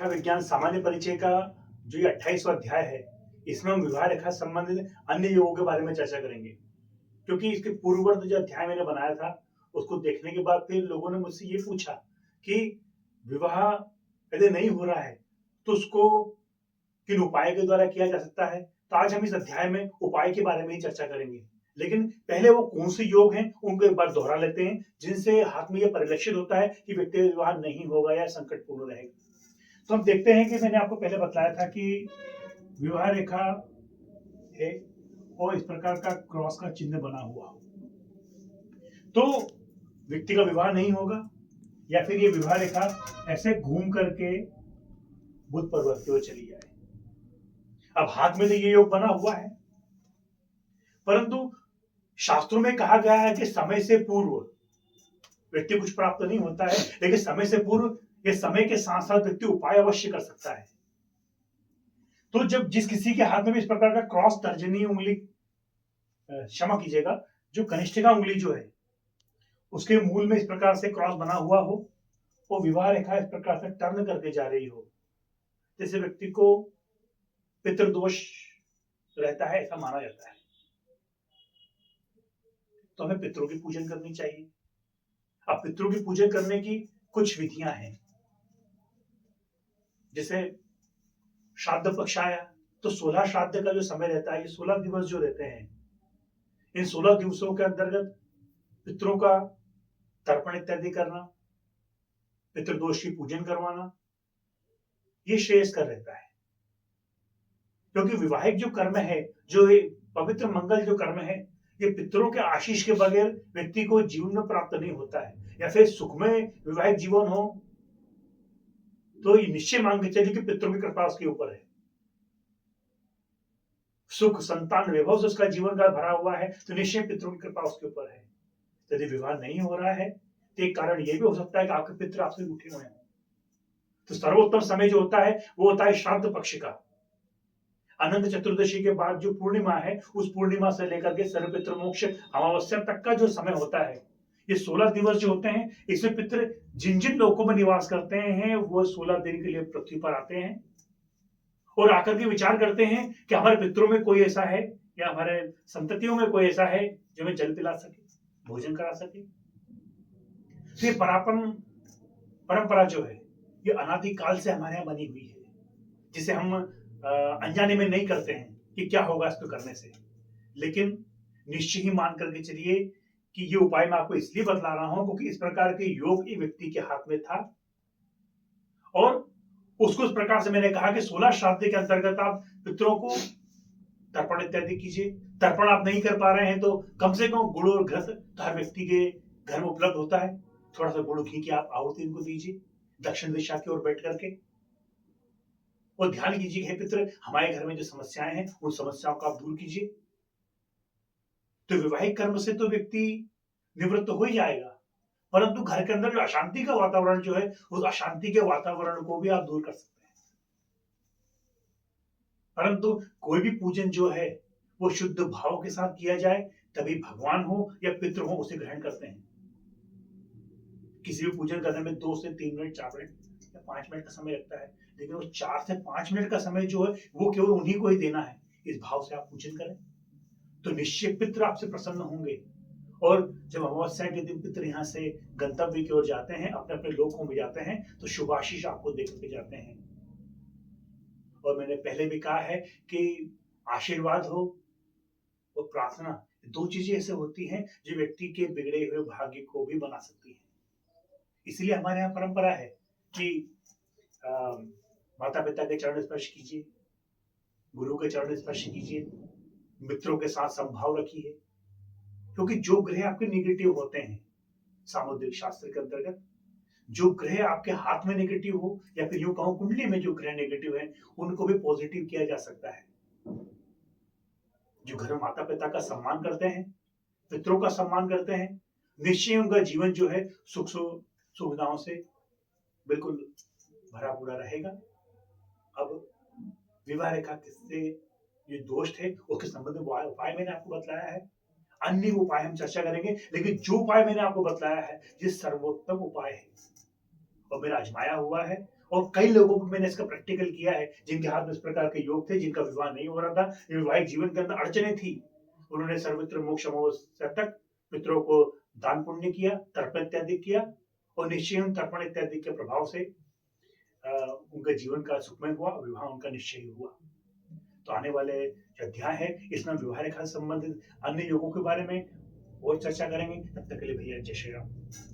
रेखा विज्ञान सामान्य परिचय का जो ये 28वां अध्याय है, इसमें हम विवाह रेखा से संबंधित अन्य योगों के बारे में चर्चा करेंगे। क्योंकि इसके पूर्ववर्ती जो अध्याय मैंने बनाया था, उसको देखने के बाद फिर लोगों ने मुझसे ये पूछा कि विवाह यदि नहीं हो रहा है, तो उसको किन उपाय के द्वारा किया जा सकता है। तो आज हम इस अध्याय में उपाय के बारे में ही चर्चा करेंगे। लेकिन पहले वो कौन से योग हैं, उनको एक बार दोहरा लेते हैं, जिनसे हाथ में ये परिलक्षित होता है कि व्यक्ति का विवाह नहीं होगा या संकटपूर्ण रहेगा। तो हम देखते हैं कि मैंने आपको पहले बताया था कि विवाह रेखा है और इस प्रकार का क्रॉस का चिन्ह बना हुआ हो, तो व्यक्ति का विवाह नहीं होगा, या फिर ये विवाह रेखा ऐसे घूम करके बुध पर्वत की ओर चली जाए। अब हाथ में तो ये योग बना हुआ है, परंतु शास्त्रों में कहा गया है कि समय से पूर्व व्यक्ति कुछ प्राप्त नहीं होता है, लेकिन समय से पूर्व या समय के साथ साथ व्यक्ति उपाय अवश्य कर सकता है। तो जब जिस किसी के हाथ में भी इस प्रकार का क्रॉस तर्जनी उंगली, क्षमा कीजिएगा, जो कनिष्ठिका उंगली जो है उसके मूल में इस प्रकार से क्रॉस बना हुआ हो, वो विवाह रेखा इस प्रकार से टर्न करके जा रही हो, जैसे व्यक्ति को पितृदोष रहता है ऐसा माना जाता है। तो हमें पितरों की पूजन करनी चाहिए। अब पितरों की पूजन करने की कुछ विधियां हैं। जैसे श्राद्ध पक्ष आया तो 16 श्राद्ध का जो समय रहता है, ये 16 दिवस जो रहते हैं, इन 16 दिवसों के अंतर्गत पितरों का तर्पण इत्यादि करना, पितृदोष की पूजन करवाना, ये श्रेयस्कर रहता है। क्योंकि विवाहिक जो कर्म है, जो पवित्र मंगल जो कर्म है, ये पितरों के आशीष के बगैर व्यक्ति को जीवन में प्राप्त नहीं होता है। या फिर सुखमय विवाहिक जीवन हो तो ये निश्चय मान के चलिए कि पितरों की कृपा उसके ऊपर है। सुख संतान वैभव से उसका जीवन काल भरा हुआ है, तो निश्चय पितरों की कृपा उसके ऊपर है। यदि विवाह नहीं हो रहा है तो एक कारण यह भी हो सकता है कि आपके पितृ आपसे रूठे हुए हैं। तो सर्वोत्तम समय जो होता है वो होता है श्राद्ध पक्ष का। अनंत चतुर्दशी के बाद जो पूर्णिमा है, उस पूर्णिमा से लेकर के सर्वपितृ मोक्ष अमावस्या तक का जो समय होता है, ये 16 दिवस जो होते हैं, इसमें पितृ जिन जिन लोकों में निवास करते हैं वो 16 दिन के लिए पृथ्वी पर आते हैं और आकर के विचार करते हैं कि हमारे पितरों में कोई ऐसा है या हमारे संततियों में कोई ऐसा है जो हमें जल पिला सके, भोजन करा सके। तो ये परंपरा जो है, ये अनादिकाल से हमारे यहाँ बनी हुई है, जिसे हम अनजाने में नहीं करते हैं कि क्या होगा इसको करने से। लेकिन निश्चय ही मान करके चलिए कि ये उपाय मैं आपको इसलिए बतला रहा हूं क्योंकि इस प्रकार के योग एक व्यक्ति के हाथ में था और उसको इस प्रकार से मैंने कहा कि 16 श्राद्ध के अंतर्गत आप पितरों को तर्पण इत्यादि कीजिए। तर्पण आप नहीं कर पा रहे हैं तो कम से कम गुड़ और घृत तो हर व्यक्ति के घर में उपलब्ध होता है, थोड़ा सा गुड़ घी की आप आहुति इनको दीजिए दक्षिण दिशा की ओर बैठ करके, और ध्यान कीजिए हे पितृ, हमारे घर में जो समस्याएं हैं उन समस्याओं को आप दूर कीजिए। तो वैवाहिक कर्म से तो व्यक्ति निवृत्त हो ही जाएगा, परंतु घर के अंदर जो अशांति का वातावरण जो है, उस अशांति के वातावरण को भी आप दूर कर सकते हैं। परंतु कोई भी पूजन जो है वो शुद्ध भाव के साथ किया जाए, तभी भगवान हो या पितृ हो उसे ग्रहण करते हैं। किसी भी पूजन करने में 2 से 3 मिनट, 4 मिनट या 5 मिनट का समय लगता है, लेकिन वो 4 से 5 मिनट का समय जो है वो केवल उन्हीं को ही देना है। इस भाव से आप पूजन करें तो निश्चय पितृ आपसे प्रसन्न होंगे। और जब अमावस्या के दिन पितृ यहाँ से गंतव्य की ओर जाते हैं, अपने अपने लोकों में जाते हैं, तो शुभाशीष आपको देकर के जाते हैं। और मैंने पहले भी कहा है कि आशीर्वाद हो और प्रार्थना, 2 चीजें ऐसे होती हैं जो व्यक्ति के बिगड़े हुए भाग्य को भी बना सकती है। इसलिए हमारे यहाँ परंपरा है कि माता पिता के चरण स्पर्श कीजिए, गुरु के चरण स्पर्श कीजिए, मित्रों के साथ संभाव रखिए। क्योंकि जो ग्रह आपके नेगेटिव होते हैं, सामुद्रिक शास्त्र के अंतर्गत जो ग्रह आपके हाथ में नेगेटिव हो या फिर यूं कहूं कुंडली में जो ग्रह नेगेटिव है, उनको भी पॉजिटिव किया जा सकता है। जो घर माता पिता का सम्मान करते हैं, पितरों का सम्मान करते हैं, निश्चय उनका जीवन जो है सुख सुविधाओं से बिल्कुल भरा पूरा रहेगा। अब विवाह रेखा किससे ये दोष थे उसके संबंध में उपाय मैंने आपको बतलाया है। अन्य उपाय हम चर्चा करेंगे, लेकिन जो उपाय मैंने आपको बतलाया है ये सर्वोत्तम उपाय है और मेरा आजमाया हुआ है और कई लोगों को मैंने इसका प्रैक्टिकल किया है, जिनके हाथ में इस प्रकार के योग थे, जिनका विवाह नहीं हो रहा था, वैवाहिक जीवन के अंदर अड़चने थी। उन्होंने सर्वत्र मोक्ष अमावस्या तक पितरों को दान पुण्य किया, तर्पण इत्यादि किया, और निश्चय उन तर्पण इत्यादि के प्रभाव से उनका जीवन का सुखमय हुआ, विवाह उनका निश्चय हुआ। तो आने वाले जो अध्याय है, इसमें विवाह रेखा से संबंधित अन्य योगों के बारे में और चर्चा करेंगे। तब तक के लिए भैया जय श्री राम।